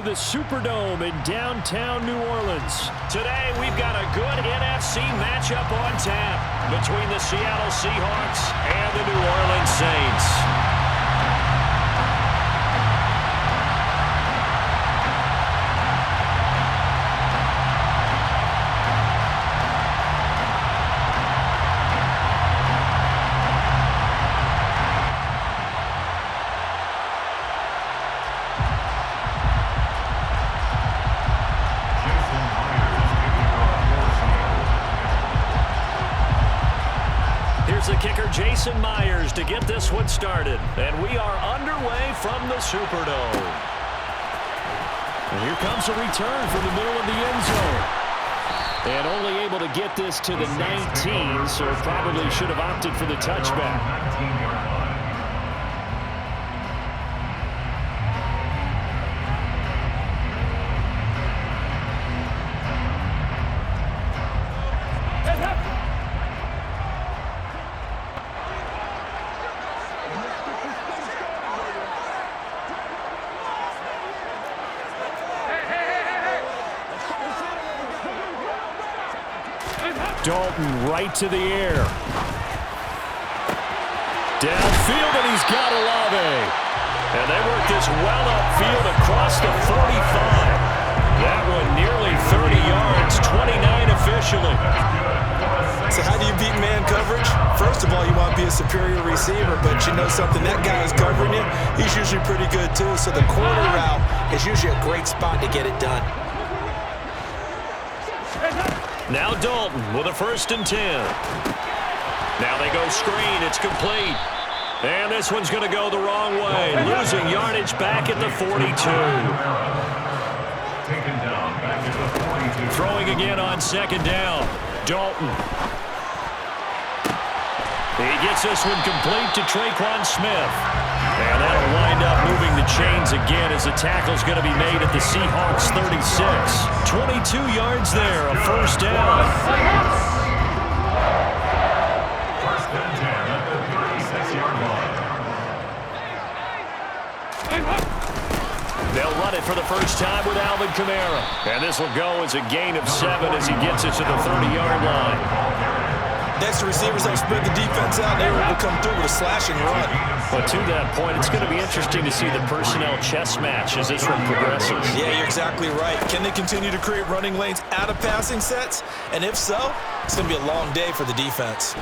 The Superdome in downtown New Orleans. Today, we've got a good NFC matchup on tap between the Seattle Seahawks and the New Orleans Saints. The kicker, Jason Myers, to get this one started. And we are underway from the Superdome. And here comes a return from the middle of the end zone. And only able to get this to the 19, so probably should have opted for the touchback. Dalton right to the air. Downfield, and he's got Olave. And they work this well upfield across the 45. That one nearly 30 yards, 29 officially. So how do you beat man coverage? First of all, you want to be a superior receiver, but you know something, that guy is covering you. He's usually pretty good too, so the corner route is usually a great spot to get it done. Now Dalton with a 1st and 10. Now they go screen. It's complete. And this one's going to go the wrong way. Losing yardage back at the 42. Throwing again on 2nd down. Dalton. He gets this one complete to Traquan Smith. And that'll wind up moving the chains again as the tackle's going to be made at the Seahawks 36. 22 yards there, a 1st down. 1st and 10 at the 36-yard line. They'll run it for the first time with Alvin Kamara. And this will go as a gain of 7 as he gets it to the 30-yard line. Next, the receivers have spread the defense out. They will come through with a slash and run. But to that point, it's going to be interesting to see the personnel chess match as this one progresses. Yeah, you're exactly right. Can they continue to create running lanes out of passing sets? And if so, it's going to be a long day for the defense.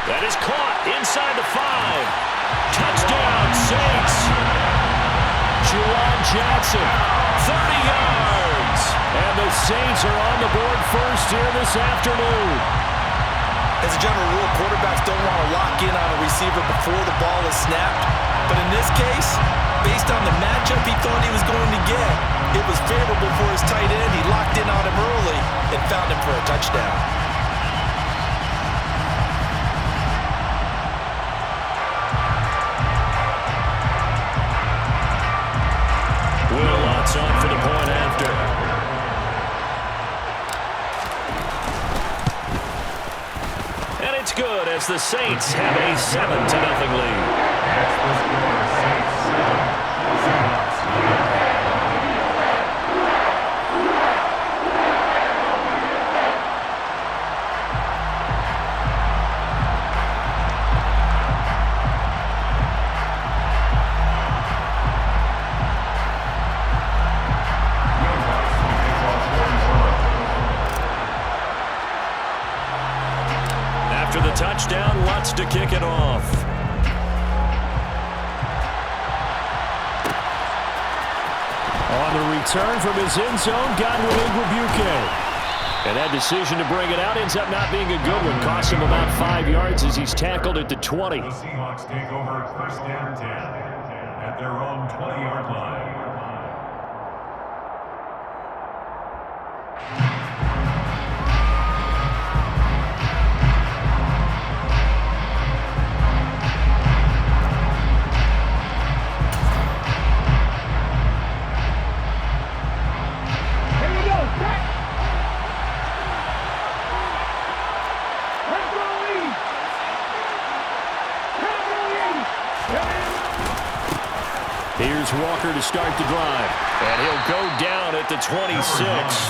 That is caught inside the 5. Touchdown, Saints. Juwan Johnson, 30 yards. And the Saints are on the board first here this afternoon. As a general rule, quarterbacks don't want to lock in on a receiver before the ball is snapped. But in this case, based on the matchup he thought he was going to get, it was favorable for his tight end. He locked in on him early and found him for a touchdown. Will Lutz on for the point after. Good as the Saints have a 7-0 lead. The touchdown, Lutz to kick it off. On the return from his end zone, Godwin Igwebuike. And that decision to bring it out ends up not being a good one. Costs him about 5 yards as he's tackled at the 20. The Seahawks take over 1st and 10 at their own 20-yard line. Here's Walker to start the drive. And he'll go down at the 26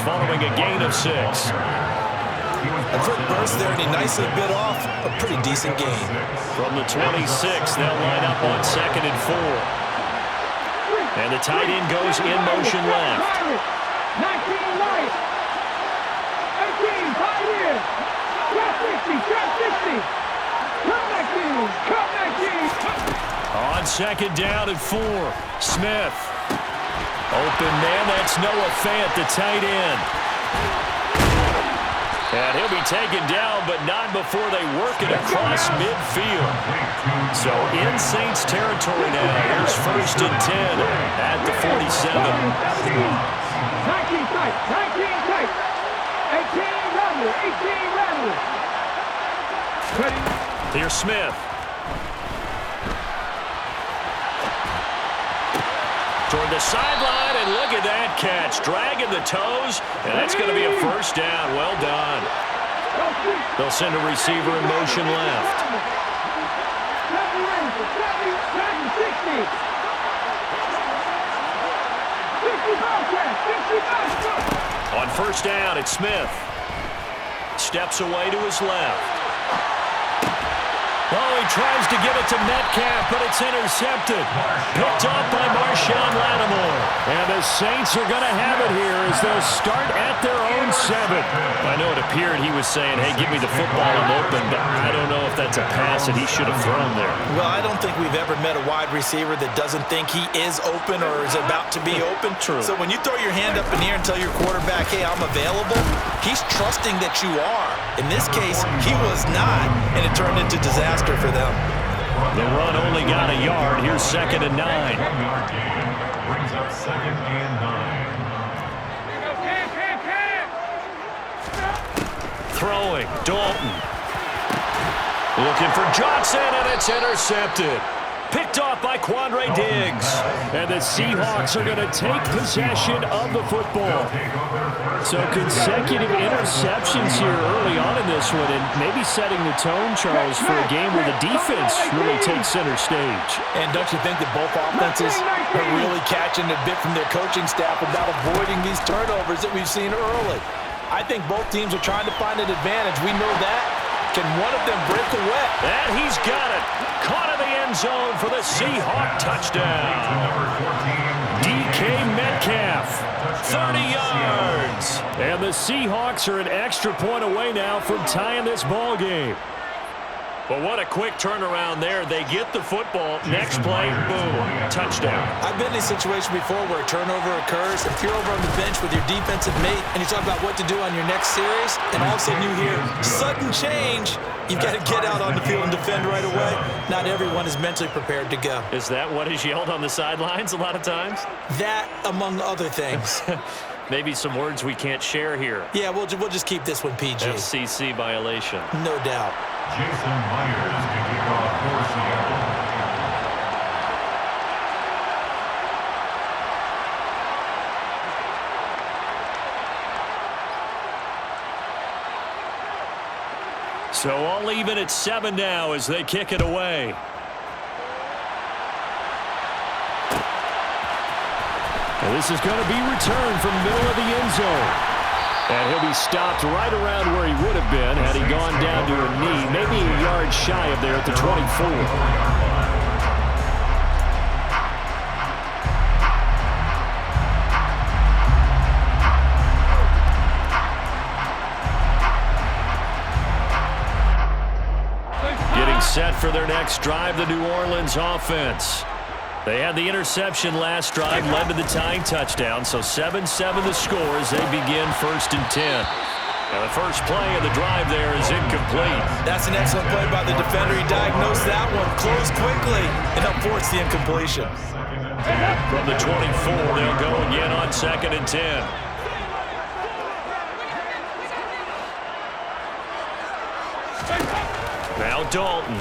following a gain of 6. A quick burst there, and he nicely bit off a pretty decent gain. From the 26, they'll line up on 2nd and 4. And the tight end goes in motion left. 19 right. 18, tight end. Trap 60. Come back in. On 2nd down and 4, Smith. Open man, that's Noah Fant, the tight end. And he'll be taken down, but not before they work it across midfield. So in Saints territory now. Here's 1st and 10 at the 47. 19 tight. 18 rattle. Here's Smith. Toward the sideline, and look at that catch. Dragging the toes, and that's going to be a 1st down. Well done. They'll send a receiver in motion left. On 1st down, it's Smith. Steps away to his left. Oh, he tries to get it to Metcalf, but it's intercepted. Picked up by Marshawn Lattimore. And the Saints are going to have it here as they'll start at their own 7. I know it appeared he was saying, hey, give me the football, I'm open, but I don't know if that's a pass that he should have thrown there. Well, I don't think we've ever met a wide receiver that doesn't think he is open or is about to be open. True. So when you throw your hand up in the air and tell your quarterback, hey, I'm available, he's trusting that you are. In this case, he was not, and it turned into disaster for them. The run only got a yard. Here's 2nd and 9. 1-yard gain brings up 2nd and 9. Throwing, Dalton. Looking for Johnson, and it's intercepted. Picked off by Quandre Diggs. And the Seahawks are going to take possession of the football. So consecutive interceptions here early on in this one, and maybe setting the tone, Charles, for a game where the defense really takes center stage. And don't you think that both offenses are really catching a bit from their coaching staff about avoiding these turnovers that we've seen early? I think both teams are trying to find an advantage. We know that. Can one of them break away? And he's got it. Caught in the end zone for the Seahawk touchdown. DK Metcalf, 30 yards. And the Seahawks are an extra point away now from tying this ball game. But what a quick turnaround there. They get the football. Next play, boom, touchdown. I've been in a situation before where a turnover occurs. If you're over on the bench with your defensive mate and you talk about what to do on your next series, and all of a sudden you hear sudden change, you've got to get out on the field and defend right away. Not everyone is mentally prepared to go. Is that what is yelled on the sidelines a lot of times? That, among other things. Maybe some words we can't share here. Yeah, we'll just keep this one PG. FCC violation. No doubt. Jason Myers to kick off for Seattle. So all even at 7 now as they kick it away. And this is going to be returned from middle of the end zone. And he'll be stopped right around where he would have been had he gone down to a knee, maybe a yard shy of there at the 24. Getting set for their next drive, the New Orleans offense. They had the interception last drive, led to the tying touchdown, so 7-7 the score as they begin 1st and 10. And the first play of the drive there is incomplete. That's an excellent play by the defender. He diagnosed that one, closed quickly, and helped force the incompletion. From the 24, they'll go again on 2nd and 10. Now Dalton.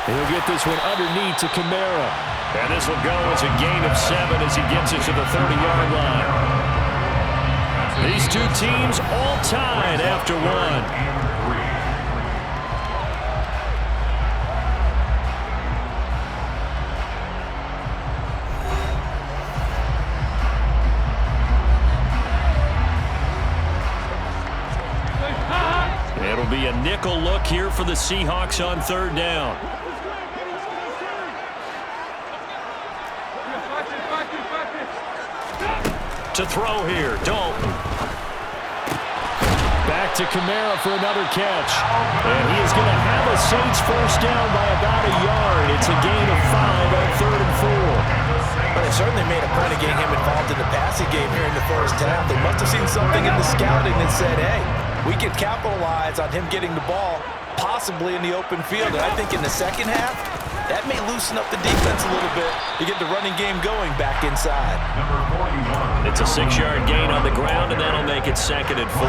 He'll get this one underneath to Kamara. And this will go as a gain of 7 as he gets it to the 30-yard line. These two teams all tied after 1. nickel look here for the Seahawks on third down. To throw here, Dalton. Back to Kamara for another catch. And he is going to have a Saints first down by about a yard. It's a gain of 5 on 3rd and 4. But they certainly made a point of getting him involved in the passing game here in the first half. They must have seen something in the scouting that said, hey, we can capitalize on him getting the ball, possibly in the open field. And I think in the second half, that may loosen up the defense a little bit to get the running game going back inside. It's a 6-yard gain on the ground, and that'll make it 2nd and 4.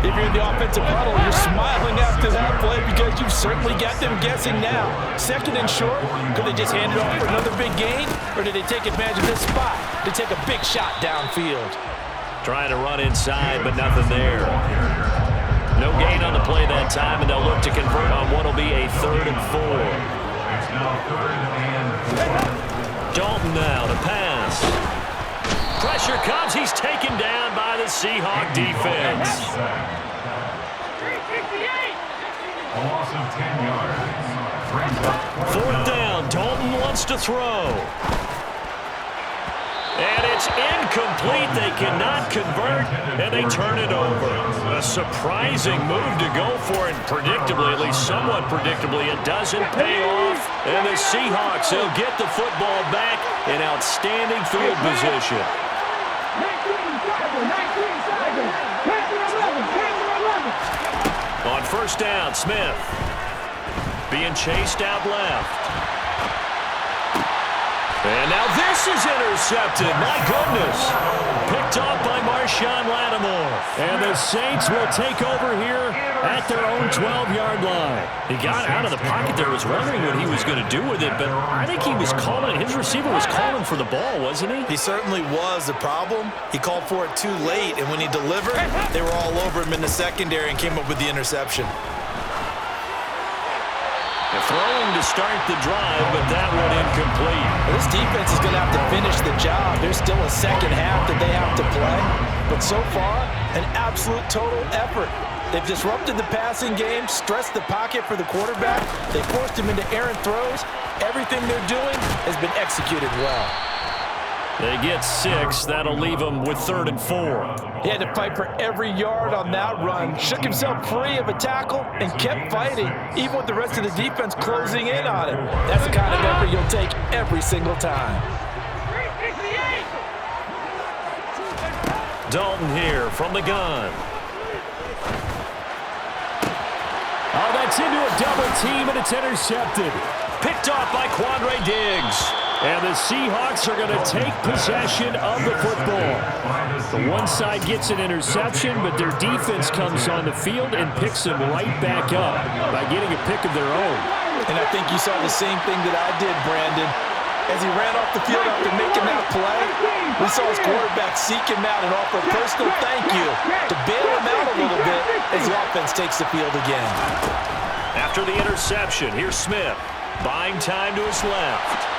If you're in the offensive huddle, you're smiling after that play because you've certainly got them guessing now. 2nd and short, could they just hand it off for another big gain, or did they take advantage of this spot to take a big shot downfield? Trying to run inside, but nothing there. No gain on the play that time, and they'll look to convert on what will be a 3rd and 4. Dalton now to pass. Pressure comes. He's taken down by the Seahawk defense. A loss of 10 yards. 4th down. Dalton wants to throw. And it's incomplete. They cannot convert, and they turn it over. A surprising move to go for it. Predictably, at least somewhat predictably, it doesn't pay off. And the Seahawks, they'll get the football back in outstanding field position. 19-11. On 1st down, Smith being chased out left. And now this is intercepted. My goodness. Picked off by Marshawn Lattimore. And the Saints will take over here at their own 12-yard line. He got out of the pocket there. Was wondering what he was going to do with it, but I think he was calling. His receiver was calling for the ball, wasn't he? He certainly was. The problem, he called for it too late, and when he delivered, they were all over him in the secondary and came up with the interception. Throwing to start the drive, but that one incomplete. Well, this defense is going to have to finish the job. There's still a second half that they have to play. But so far, an absolute total effort. They've disrupted the passing game, stressed the pocket for the quarterback. They forced him into errant throws. Everything they're doing has been executed well. They get 6. That'll leave them with 3rd and 4. He had to fight for every yard on that run, shook himself free of a tackle, and kept fighting, even with the rest of the defense closing in on him. That's the kind of effort you'll take every single time. Dalton here from the gun. Oh, that's into a double team, and it's intercepted. Picked off by Quandre Diggs. And the Seahawks are going to take possession of the football. The one side gets an interception, but their defense comes on the field and picks them right back up by getting a pick of their own. And I think you saw the same thing that I did, Brandon. As he ran off the field after making that play, we saw his quarterback seek him out and offer a personal thank you to bail him out a little bit as the offense takes the field again. After the interception, here's Smith. Buying time to his left.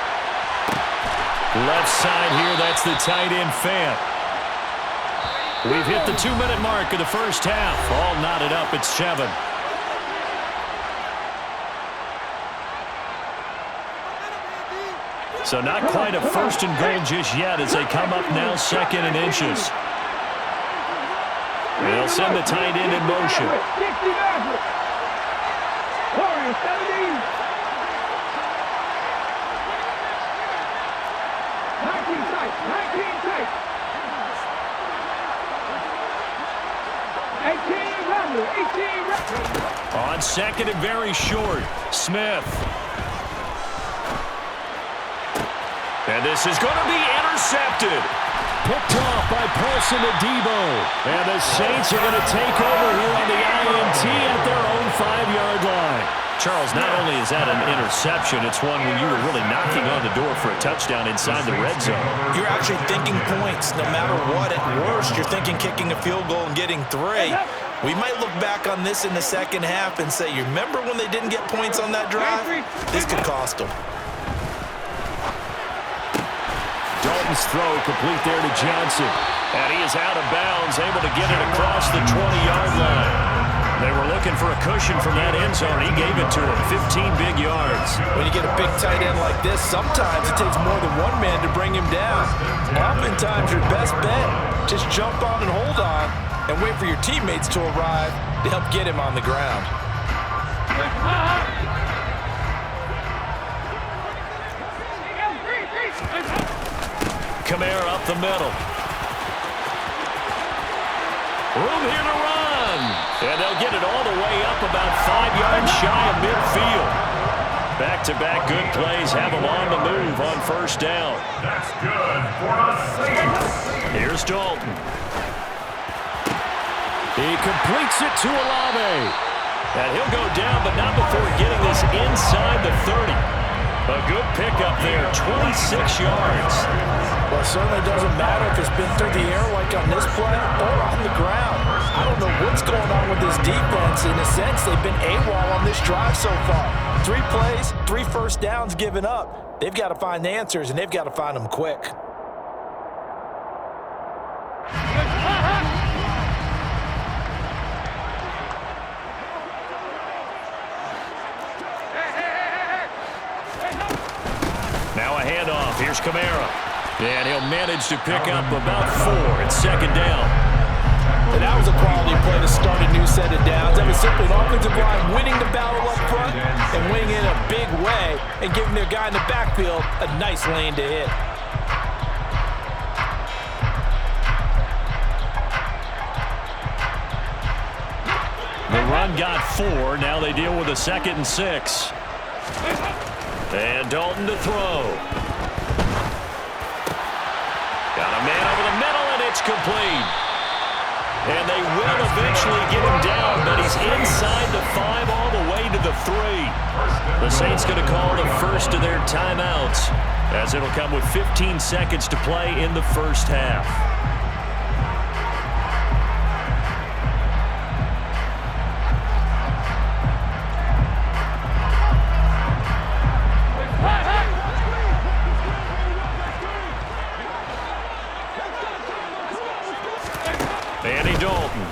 Left side here, that's the tight end Fant. We've hit the 2-minute mark of the first half. All knotted up, it's 7. So not quite a 1st and goal just yet as they come up now 2nd and inches. They'll send the tight end in motion. On 2nd and very short, Smith. And this is going to be intercepted. Picked off by Paulson Adebo. And the Saints are going to take over here on the INT at their own 5-yard line. Charles, not only is that an interception, it's one when you were really knocking on the door for a touchdown inside the red zone. You're actually thinking points no matter what. At worst, you're thinking kicking a field goal and getting 3. We might look back on this in the second half and say, you remember when they didn't get points on that drive? This could cost them. Dalton's throw complete there to Johnson. And he is out of bounds, able to get it across the 20-yard line. They were looking for a cushion from that end zone. He gave it to him. 15 big yards. When you get a big tight end like this, sometimes it takes more than one man to bring him down. Oftentimes, your best bet, just jump on and hold on and wait for your teammates to arrive to help get him on the ground. Kamara up the middle. Room here to run. And they'll get it all the way up about 5 yards shy of midfield. Back-to-back good plays have them on the move on first down. That's good for the Saints. Here's Dalton. He completes it to Olave. And he'll go down, but not before getting this inside the 30. A good pickup there, 26 yards. Well, it certainly doesn't matter if it's been through the air like on this play or on the ground. I don't know what's going on with this defense. In a sense, they've been AWOL on this drive so far. 3 plays, 3 first downs given up. They've got to find answers, and they've got to find them quick. Now a handoff. Here's Kamara. And he'll manage to pick up about 4. It's second down. And that was a quality play to start a new set of downs. That was simply an offensive line winning the battle up front and winning in a big way and giving their guy in the backfield a nice lane to hit. The run got 4. Now they deal with a 2nd and 6. And Dalton to throw. Got a man over the middle, and it's complete. And they will eventually get him down, but he's inside the 5 all the way to the 3. The Saints going to call the first of their timeouts, as it'll come with 15 seconds to play in the first half. Andy Dalton.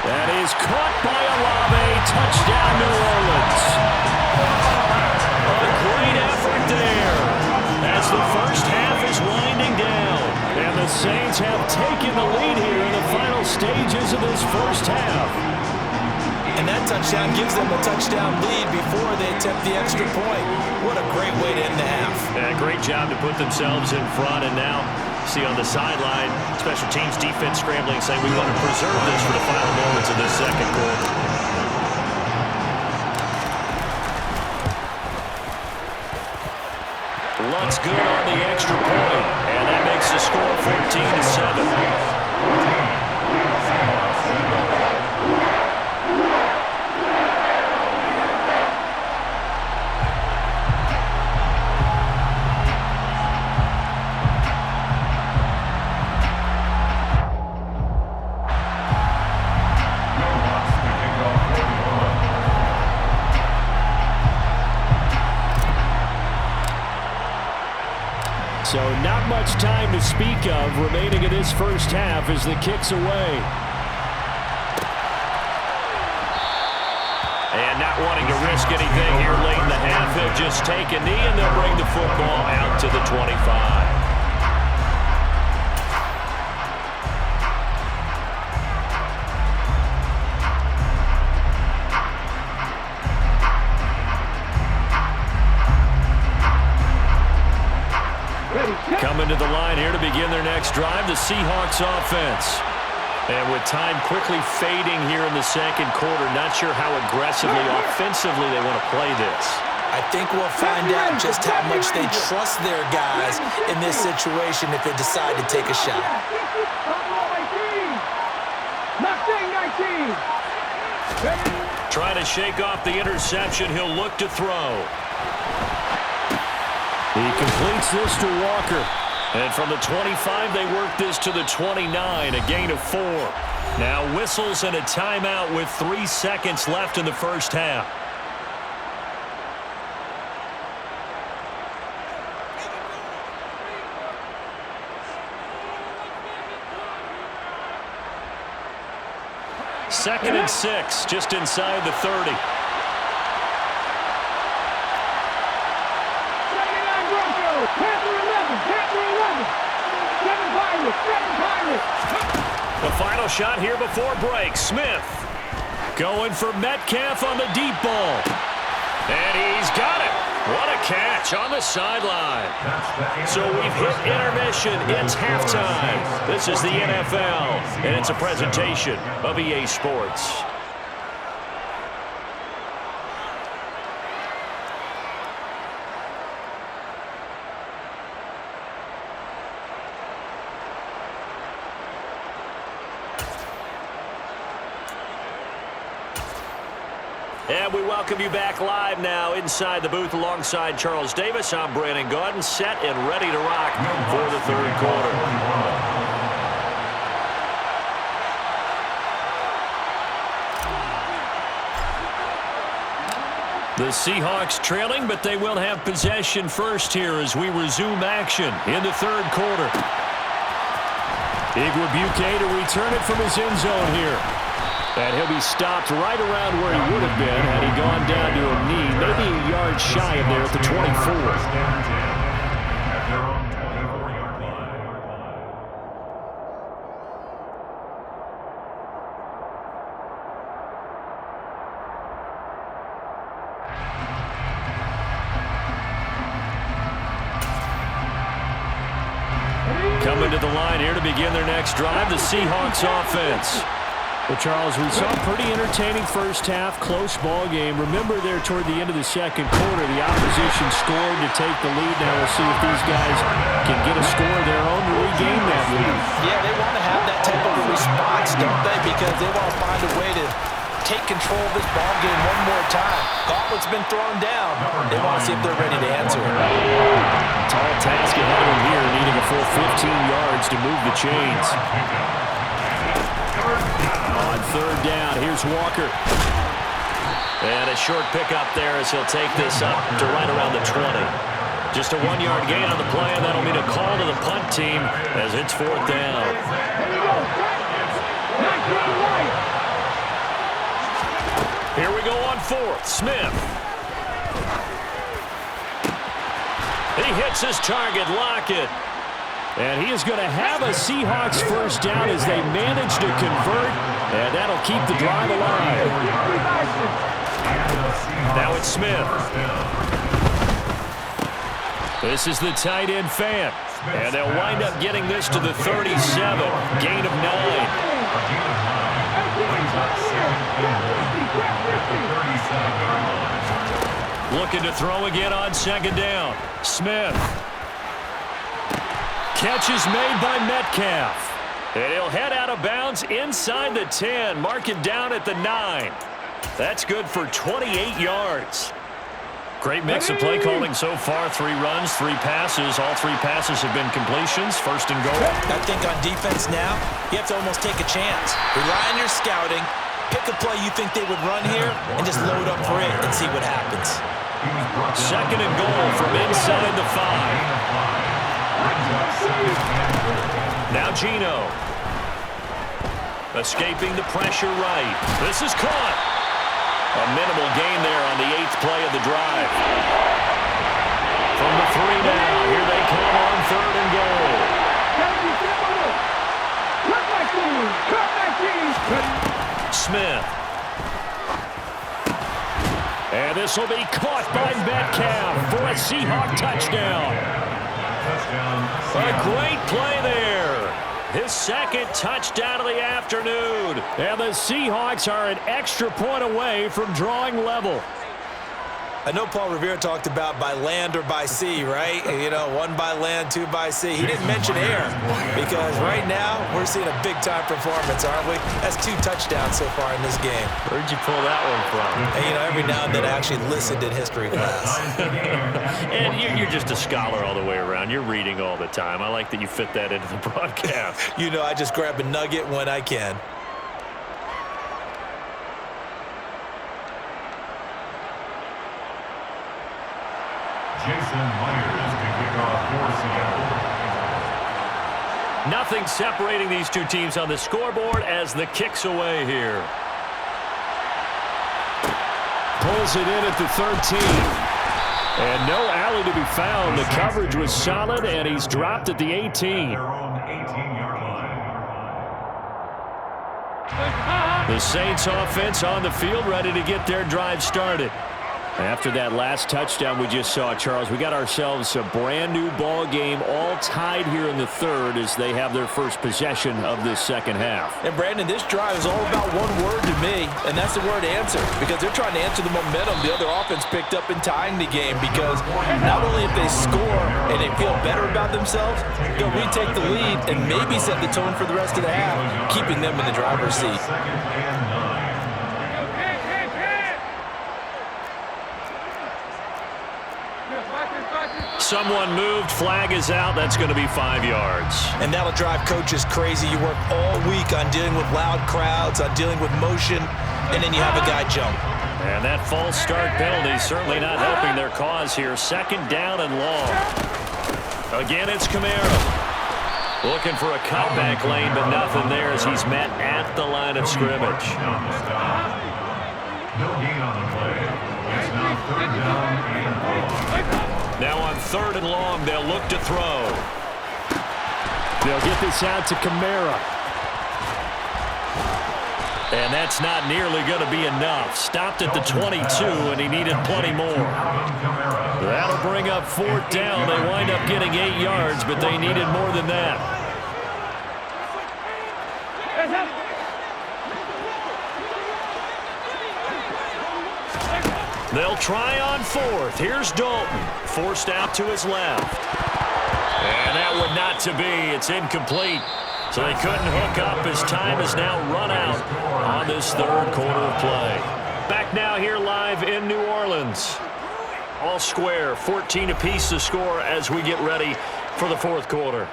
That is caught by Olave. Touchdown, New Orleans. A great effort there as the first half is winding down. And the Saints have taken the lead here in the final stages of this first half. And that touchdown gives them a touchdown lead before they attempt the extra point. What a great way to end the half. Yeah, great job to put themselves in front, and now see on the sideline, special teams defense scrambling, saying we want to preserve this for the final moments of this second quarter. Luck's good on the extra point, and that makes the score 14-7. So not much time to speak of remaining in this first half as the kick's away. And not wanting to risk anything here late in the half, they'll just take a knee and they'll bring the football out to the 25. Coming to the line here to begin their next drive, the Seahawks offense. And with time quickly fading here in the second quarter, not sure how aggressively, offensively they want to play this. I think we'll find out just how much they trust their guys in this situation if they decide to take a shot. Trying to shake off the interception, he'll look to throw. He completes this to Walker. And from the 25, they work this to the 29, a gain of 4. Now whistles and a timeout with 3 seconds left in the first half. 2nd and 6, just inside the 30. The final shot here before break. Smith going for Metcalf on the deep ball. And he's got it. What a catch on the sideline. So we've hit intermission. It's halftime. This is the NFL, and it's a presentation of EA Sports. And we welcome you back live now inside the booth alongside Charles Davis. I'm Brandon Gaudin, set and ready to rock for the third quarter. The Seahawks trailing, but they will have possession first here as we resume action in the third quarter. Igwebuike to return it from his end zone here. And he'll be stopped right around where he would have been had he gone down to a knee, maybe a yard shy of there at the 24. Coming to the line here to begin their next drive, the Seahawks offense. Well, Charles, we saw a pretty entertaining first half, close ball game. Remember there toward the end of the second quarter, the opposition scored to take the lead. Now we'll see if these guys can get a score of their own to regain that lead. Yeah, they want to have that type of a response, don't they? Because they want to find a way to take control of this ball game one more time. Gauntlet's been thrown down. They want to see if they're ready to answer it. Tall task ahead of him here, needing a full 15 yards to move the chains. On third down, here's Walker. And a short pickup there as he'll take this up to right around the 20. Just a 1-yard gain on the play, and that'll mean a call to the punt team as it's fourth down. Here we go on fourth. Smith. He hits his target, Lockett. And he is going to have a Seahawks first down as they manage to convert, and that'll keep the drive alive. Now it's Smith. This is the tight end Fant, and they'll wind up getting this to the 37, gain of 9. Looking to throw again on second down. Smith. Catch is made by Metcalf. And he'll head out of bounds inside the 10. Mark it down at the 9. That's good for 28 yards. Great mix of play calling so far. 3 runs, 3 passes. All 3 passes have been completions. First and goal. I think on defense now, you have to almost take a chance. Rely on your scouting. Pick a play you think they would run here and just load up for it and see what happens. Second and goal from inside the 5. Now Geno. Escaping the pressure right. This is caught. A minimal gain there on the 8th play of the drive. From the 3 now, here they come on third and goal. Smith. And this will be caught by Metcalf for a Seahawk touchdown. A great play there. His second touchdown of the afternoon. And the Seahawks are an extra point away from drawing level. I know Paul Revere talked about by land or by sea, right? You know, 1 by land, 2 by sea. He didn't mention air because right now we're seeing a big-time performance, aren't we? That's 2 touchdowns so far in this game. Where'd you pull that one from? And, you know, every now and then I actually listened in history class. And you're just a scholar all the way around. You're reading all the time. I like that you fit that into the broadcast. You know, I just grab a nugget when I can. Jason Myers to kick off for Seattle. Nothing separating these two teams on the scoreboard as the kick's away here. pulls it in at the 13. And no alley to be found. The coverage was solid, and he's dropped at the 18. Their own 18-yard line. The Saints offense on the field, ready to get their drive started. After that last touchdown we just saw, Charles, we got ourselves a brand new ball game, all tied here in the third as they have their first possession of this second half. And Brandon, this drive is all about one word to me, and that's the word answer, because they're trying to answer the momentum the other offense picked up in tying the game, because not only if they score and they feel better about themselves, they'll retake the lead and maybe set the tone for the rest of the half, keeping them in the driver's seat. Second and 9. Someone moved, flag is out, that's going to be 5 yards. And that'll drive coaches crazy. You work all week on dealing with loud crowds, on dealing with motion, and then you have a guy jump. And that false start penalty certainly not helping their cause here. Second down and long. Again, it's Kamara. Looking for a cutback lane, but nothing there as he's met at the line of scrimmage. No gain on the play. It's now third down and long. Now on third and long, they'll look to throw. They'll get this out to Kamara. And that's not nearly going to be enough. Stopped at the 22, and he needed plenty more. That'll bring up fourth down. They wind up getting 8 yards, but they needed more than that. They'll try on fourth. Here's Dalton. Forced out to his left. And that would not to be. It's incomplete. So they couldn't hook up as time has now run out on this third quarter of play. Back now here live in New Orleans. All square, 14 apiece to score as we get ready for the fourth quarter.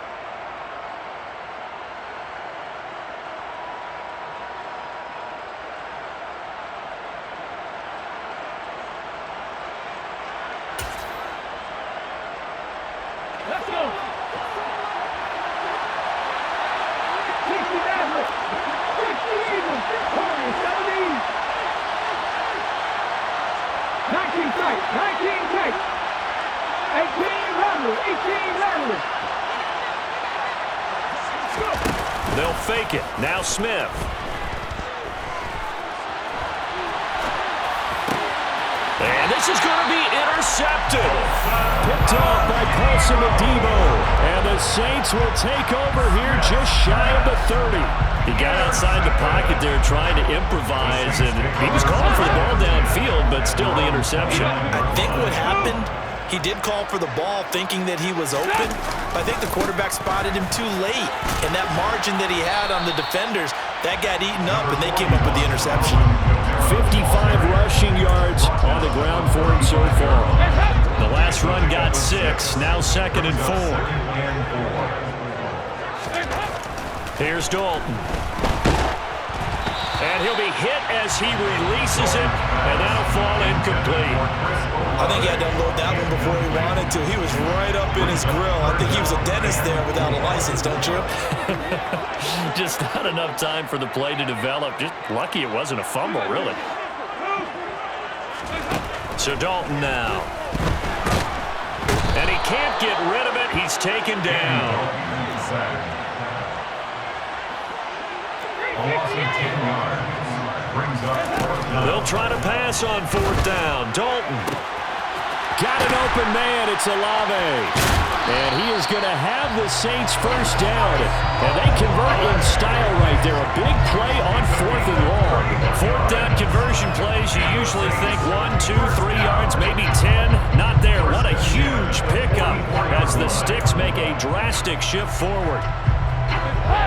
They'll fake it. Now Smith. And this is going to be intercepted. Picked off by Paulson Adebo. And the Saints will take over here just shy of the 30. He got outside the pocket there trying to improvise, and he was calling for the ball downfield, but still the interception. I think what happened, he did call for the ball thinking that he was open. I think the quarterback spotted him too late. And that margin that he had on the defenders, that got eaten up, and they came up with the interception. 55 rushing yards on the ground for him so far. The last run got 6, now second and 4. Here's Dalton. And he'll be hit as he releases it, and that'll fall incomplete. I think he had to unload that one before he wanted to. He was right up in his grill. I think he was a dentist there without a license, don't you? Just not enough time for the play to develop. Just lucky it wasn't a fumble, really. So Dalton now. And he can't get rid of it. He's taken down. They'll try to pass on fourth down. Dalton. Got an open man. It's Olave. And he is going to have the Saints first down. And they convert in style right there. A big play on fourth and long. Fourth down conversion plays, you usually think 1, 2, 3 yards, maybe 10. Not there. What a huge pickup as the Sticks make a drastic shift forward.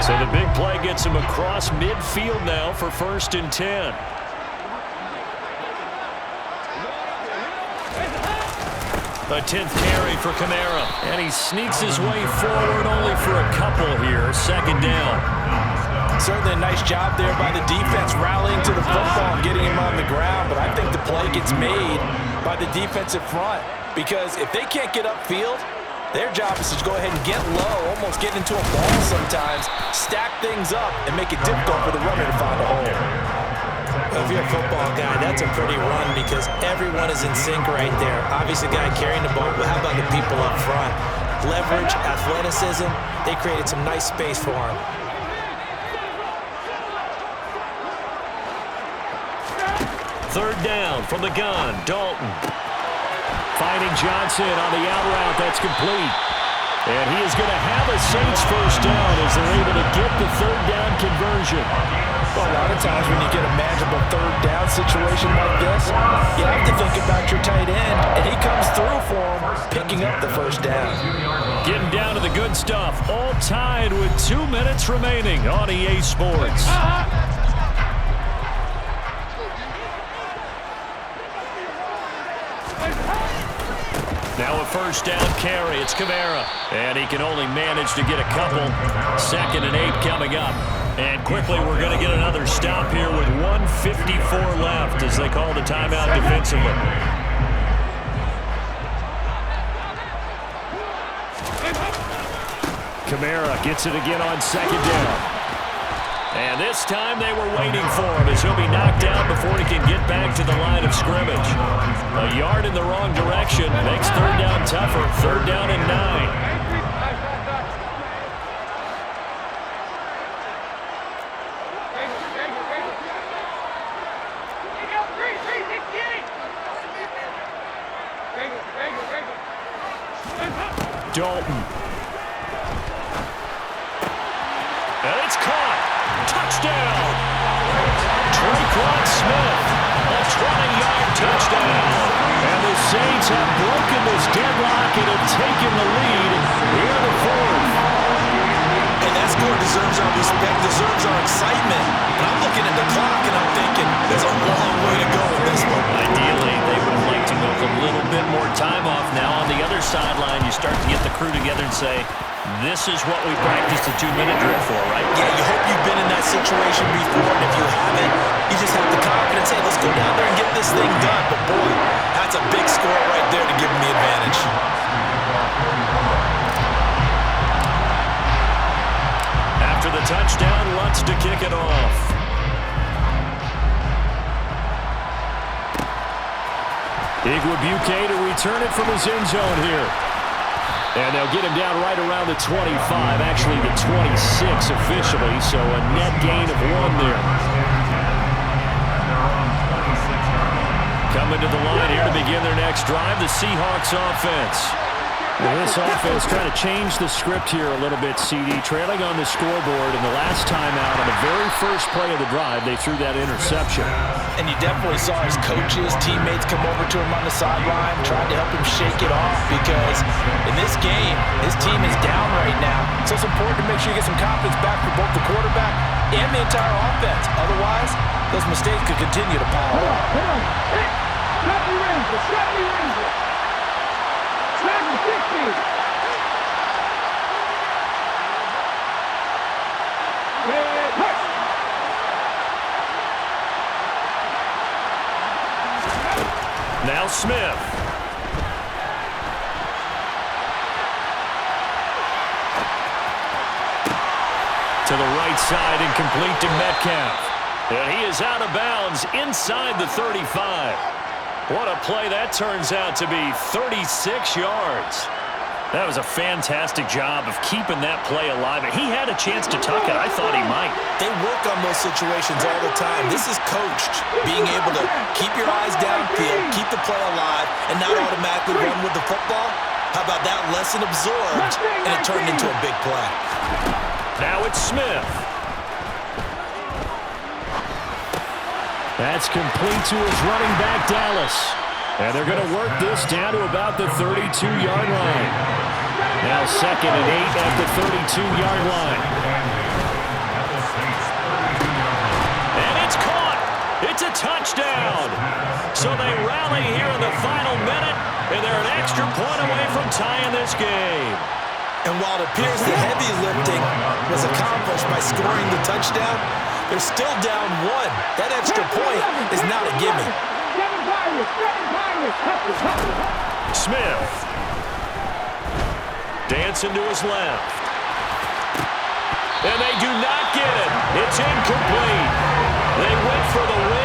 So the big play gets him across midfield now for first and 10. A 10th carry for Kamara. And he sneaks his way forward only for a couple here. Second down. Certainly a nice job there by the defense rallying to the football and getting him on the ground. But I think the play gets made by the defensive front. Because if they can't get upfield, their job is to go ahead and get low, almost get into a ball sometimes, stack things up, and make it difficult for the runner to find a hole. If you're a football guy, that's a pretty run because everyone is in sync right there. Obviously, the guy carrying the ball, but how about the people up front? Leverage, athleticism, they created some nice space for him. Third down from the gun, Dalton. Finding Johnson on the out route, that's complete. And he is going to have a Saints first down as they're able to get the third down conversion. Well, a lot of times when you get a manageable third down situation like this, you have to think about your tight end, and he comes through for him, picking up the first down. Getting down to the good stuff, all tied with 2 minutes remaining on EA Sports. Now a first down carry. It's Kamara. And he can only manage to get a couple. 2nd and 8 coming up. And quickly we're going to get another stop here with 1:54 left as they call the timeout defensively. Kamara gets it again on 2nd down. And this time they were waiting for him as he'll be knocked down before he can get back to the line of scrimmage. A yard in the wrong direction makes third down tougher. 3rd down and 9. Dalton. And it's caught. Touchdown! Traquan Smith, a 20-yard touchdown. And the Saints have broken this deadlock and have taken the lead here in the 4th. And that score deserves our respect, deserves our excitement. And I'm looking at the clock and I'm thinking, there's a long way to go in this one. Ideally, they would have liked to milk a little bit more time off. Now on the other sideline, you start to get the crew together and say, this is what we practiced a 2-minute drill for, right? Yeah, you hope you've been in that situation before, and if you haven't, you just have the confidence, hey, let's go down there and get this thing done. But boy, that's a big score right there to give them the advantage. After the touchdown, Lutz to kick it off. Igwebuike to return it from his end zone here. And they'll get him down right around the 25, actually the 26 officially, so a net gain of 1 there. Coming to the line here to begin their next drive, the Seahawks offense. Well, this offense trying to change the script here a little bit, CD. Trailing on the scoreboard, and the last time out on the very first play of the drive, they threw that interception. And you definitely saw his coaches, teammates come over to him on the sideline, trying to help him shake it off because in this game, his team is down right now. So it's important to make sure you get some confidence back for both the quarterback and the entire offense. Otherwise, those mistakes could continue to pile up. Stop the Ranger! Stop the Ranger! Stop the 60! Now Smith. To the right side and complete to Metcalf. And he is out of bounds inside the 35. What a play that turns out to be, 36 yards. That was a fantastic job of keeping that play alive. He had a chance to tuck it. I thought he might. They work on those situations all the time. This is coached, being able to keep your eyes downfield, keep the play alive, and not automatically run with the football. How about that lesson absorbed, and it turned into a big play. Now it's Smith. That's complete to his running back, Dallas. And they're going to work this down to about the 32-yard line. Now 2nd and 8 at the 32-yard line. And it's caught. It's a touchdown. So they rally here in the final minute, and they're an extra point away from tying this game. And while it appears the heavy lifting was accomplished by scoring the touchdown, they're still down 1. That extra point is not a gimme. Smith. Dancing to his left. And they do not get it. It's incomplete. They went for the win